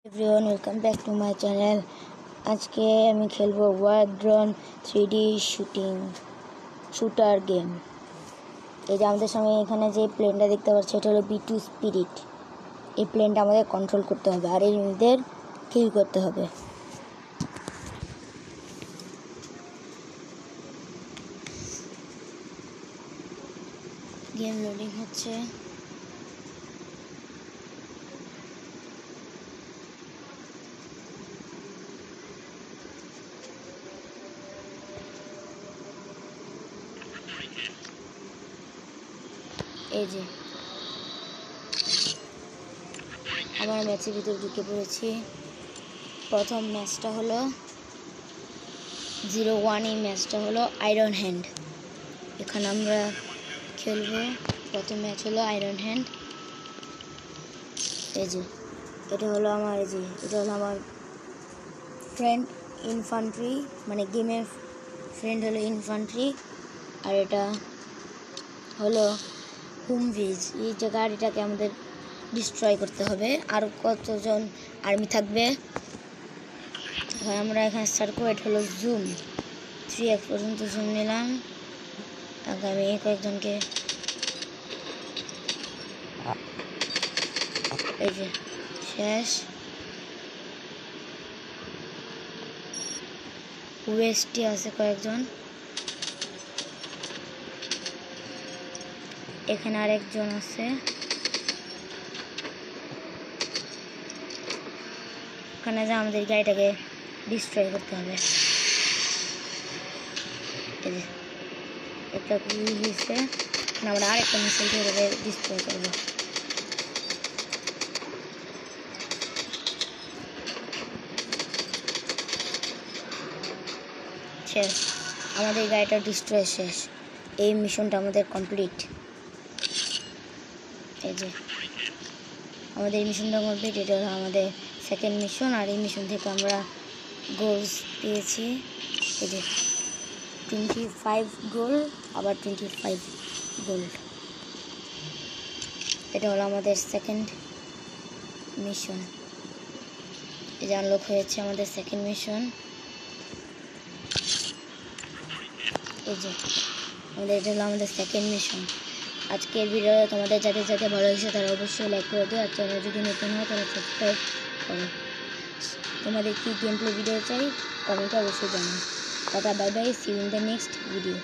Everyone welcome back to my channel. আজকে আমি খেলবো war drone 3D shooter game. এই যে আমাদের সামনে এখানে যে প্লেনটা দেখতে পাচ্ছি এটা হলো B2 স্পিরিট। এই প্লেনটা আমাদের কন্ট্রোল করতে হবে আর এদের কিল করতে হবে। গেম লোডিং হচ্ছে। এই যে আমার ম্যাচের ভিতরে ঢুকে পড়েছি। প্রথম ম্যাচটা হলো 0-1। এই ম্যাচটা হলো আয়রন হ্যান্ড। এখানে আমরা খেলবো। প্রথম ম্যাচ হলো আয়রন হ্যান্ড। এই যে এটা হলো আমার ফ্রেন্ড ইনফ্যান্ট্রি, মানে গেমের ফ্রেন্ড হলো ইনফ্যান্ট্রি। আর এটা হলো হুমভিজ। এই যে গাড়িটাকে আমাদের ডিস্ট্রয় করতে হবে। আর কতজন আর্মি থাকবে আমরা এখানে স্টার্ট করবো। এটা হলো জুম 3x পর্যন্ত জুম নিলাম। আগামী কয়েকজনকে এই যে শেষ। ওয়েস্টে আছে কয়েকজন, এখানে আরেকজন আছে। ওখানে যে আমাদের গাড়িটাকে ডিস্ট্রয় করতে হবে। এই যে একটা গুলি দিয়েছে, আমরা আরেকটা মিসাইল ধরে ডিস্ট্রয় করবো। শেষ, আমাদের গাড়িটা ডিস্ট্রয় শেষ। এই মিশনটা আমাদের কমপ্লিট। এই যে আমাদের মিশনটা কমপ্লিট। এটা হলো আমাদের সেকেন্ড মিশন। আর এই মিশন থেকে আমরা গোলস পেয়েছি। এই যে 25 গোল্ড, আবার 25 গোল্ড। এটা হলো আমাদের সেকেন্ড মিশন। এই যে আনলক হয়েছে আমাদের সেকেন্ড মিশন। এই যে এটা হলো আমাদের সেকেন্ড মিশন। আজকের ভিডিও তোমাদের যাদের ভালো হয়েছে তারা অবশ্যই লাইক করে দিও। আর চ্যানেল যদি নতুন হয় তারা সাবস্ক্রাইব করো। তোমাদের কি গেম প্লে ভিডিও চাই কমেন্টে অবশ্যই জানাও। Tata, bye bye, see you in the next video.